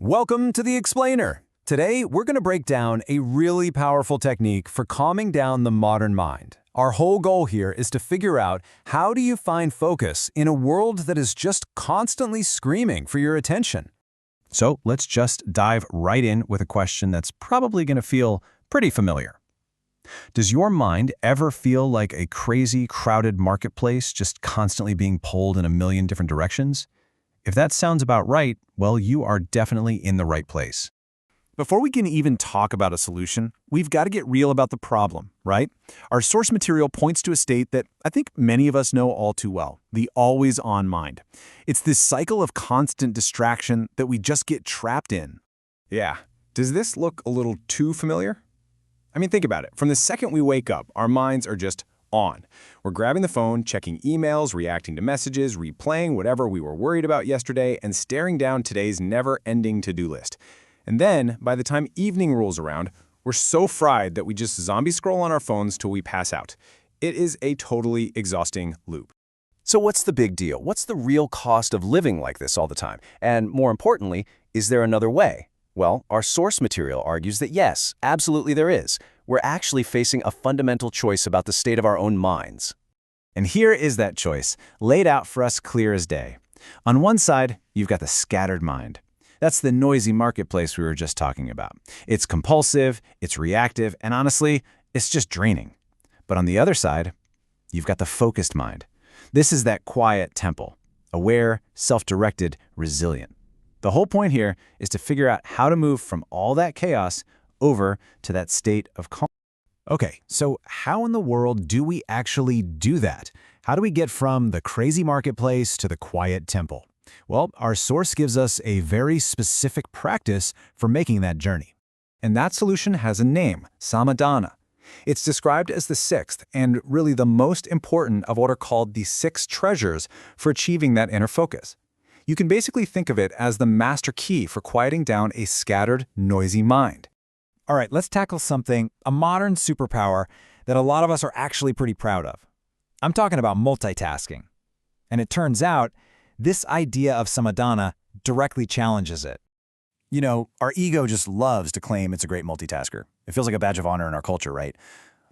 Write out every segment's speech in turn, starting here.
Welcome to The Explainer. Today, we're going to break down a really powerful technique for calming down the modern mind. Our whole goal here is to figure out how do you find focus in a world that is just constantly screaming for your attention. So let's just dive right in with a question that's probably going to feel pretty familiar. Does your mind ever feel like a crazy, crowded marketplace just constantly being pulled in a million different directions? If that sounds about right, well, you are definitely in the right place. Before we can even talk about a solution, we've got to get real about the problem, right? Our source material points to a state that I think many of us know all too well, the always-on mind. It's this cycle of constant distraction that we just get trapped in. Yeah, does this look a little too familiar? I mean, think about it. From the second we wake up, our minds are just on. We're grabbing the phone, checking emails, reacting to messages, replaying whatever we were worried about yesterday, and staring down today's never-ending to-do list. And then, by the time evening rolls around, we're so fried that we just zombie scroll on our phones till we pass out. It is a totally exhausting loop. So what's the big deal? What's the real cost of living like this all the time? And more importantly, is there another way? Well, our source material argues that yes, absolutely there is. We're actually facing a fundamental choice about the state of our own minds. And here is that choice, laid out for us clear as day. On one side, you've got the scattered mind. That's the noisy marketplace we were just talking about. It's compulsive, it's reactive, and honestly, it's just draining. But on the other side, you've got the focused mind. This is that quiet temple, aware, self-directed, resilient. The whole point here is to figure out how to move from all that chaos over to that state of calm. Okay, so how in the world do we actually do that? How do we get from the crazy marketplace to the quiet temple? Well, our source gives us a very specific practice for making that journey. And that solution has a name, samadhana. It's described as the sixth and really the most important of what are called the 6 treasures for achieving that inner focus. You can basically think of it as the master key for quieting down a scattered, noisy mind. All right, let's tackle something, a modern superpower that a lot of us are actually pretty proud of. I'm talking about multitasking. And it turns out, this idea of samadhana directly challenges it. You know, our ego just loves to claim it's a great multitasker. It feels like a badge of honor in our culture, right?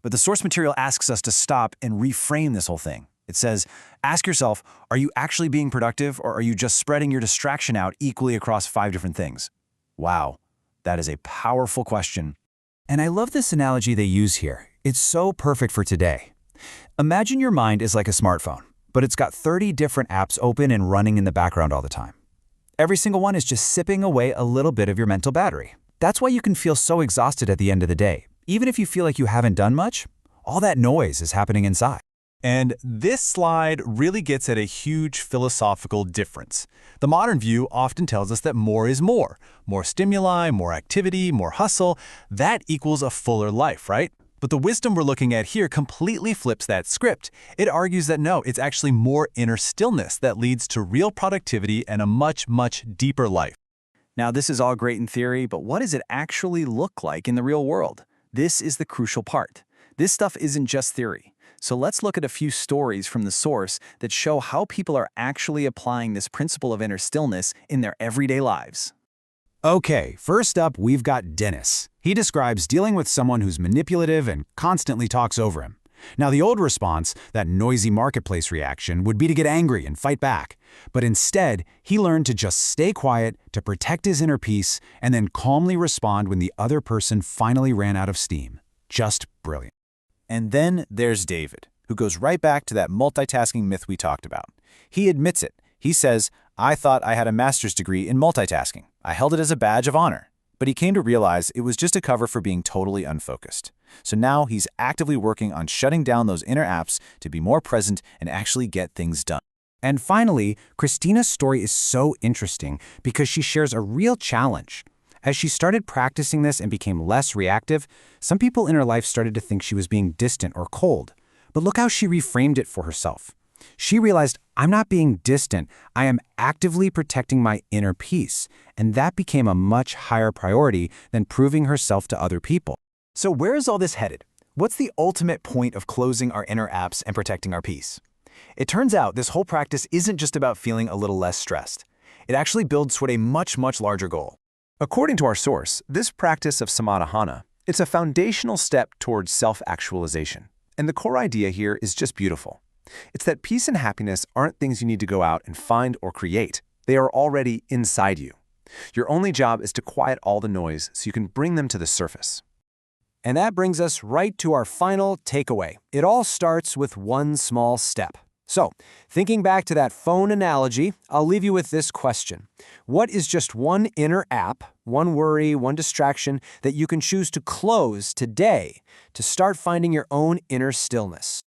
But the source material asks us to stop and reframe this whole thing. It says, ask yourself, are you actually being productive or are you just spreading your distraction out equally across 5 different things? Wow, that is a powerful question. And I love this analogy they use here. It's so perfect for today. Imagine your mind is like a smartphone, but it's got 30 different apps open and running in the background all the time. Every single one is just sipping away a little bit of your mental battery. That's why you can feel so exhausted at the end of the day. Even if you feel like you haven't done much, all that noise is happening inside. And this slide really gets at a huge philosophical difference. The modern view often tells us that more is more. More stimuli, more activity, more hustle, that equals a fuller life, right? But the wisdom we're looking at here completely flips that script. It argues that no, it's actually more inner stillness that leads to real productivity and a much, much deeper life. Now, this is all great in theory, but what does it actually look like in the real world? This is the crucial part. This stuff isn't just theory. So let's look at a few stories from the source that show how people are actually applying this principle of inner stillness in their everyday lives. Okay, first up, we've got Dennis. He describes dealing with someone who's manipulative and constantly talks over him. Now, the old response, that noisy marketplace reaction, would be to get angry and fight back. But instead, he learned to just stay quiet, to protect his inner peace, and then calmly respond when the other person finally ran out of steam. Just brilliant. And then there's David, who goes right back to that multitasking myth we talked about. He admits it. He says, I thought I had a master's degree in multitasking. I held it as a badge of honor. But he came to realize it was just a cover for being totally unfocused. So now he's actively working on shutting down those inner apps to be more present and actually get things done. And finally, Christina's story is so interesting because she shares a real challenge. As she started practicing this and became less reactive, some people in her life started to think she was being distant or cold. But look how she reframed it for herself. She realized, I'm not being distant, I am actively protecting my inner peace. And that became a much higher priority than proving herself to other people. So where is all this headed? What's the ultimate point of closing our inner apps and protecting our peace? It turns out this whole practice isn't just about feeling a little less stressed. It actually builds toward a much, much larger goal. According to our source, this practice of samadhana, it's a foundational step towards self-actualization. And the core idea here is just beautiful. It's that peace and happiness aren't things you need to go out and find or create. They are already inside you. Your only job is to quiet all the noise so you can bring them to the surface. And that brings us right to our final takeaway. It all starts with one small step. So, thinking back to that phone analogy, I'll leave you with this question. What is just one inner app, one worry, one distraction that you can choose to close today to start finding your own inner stillness?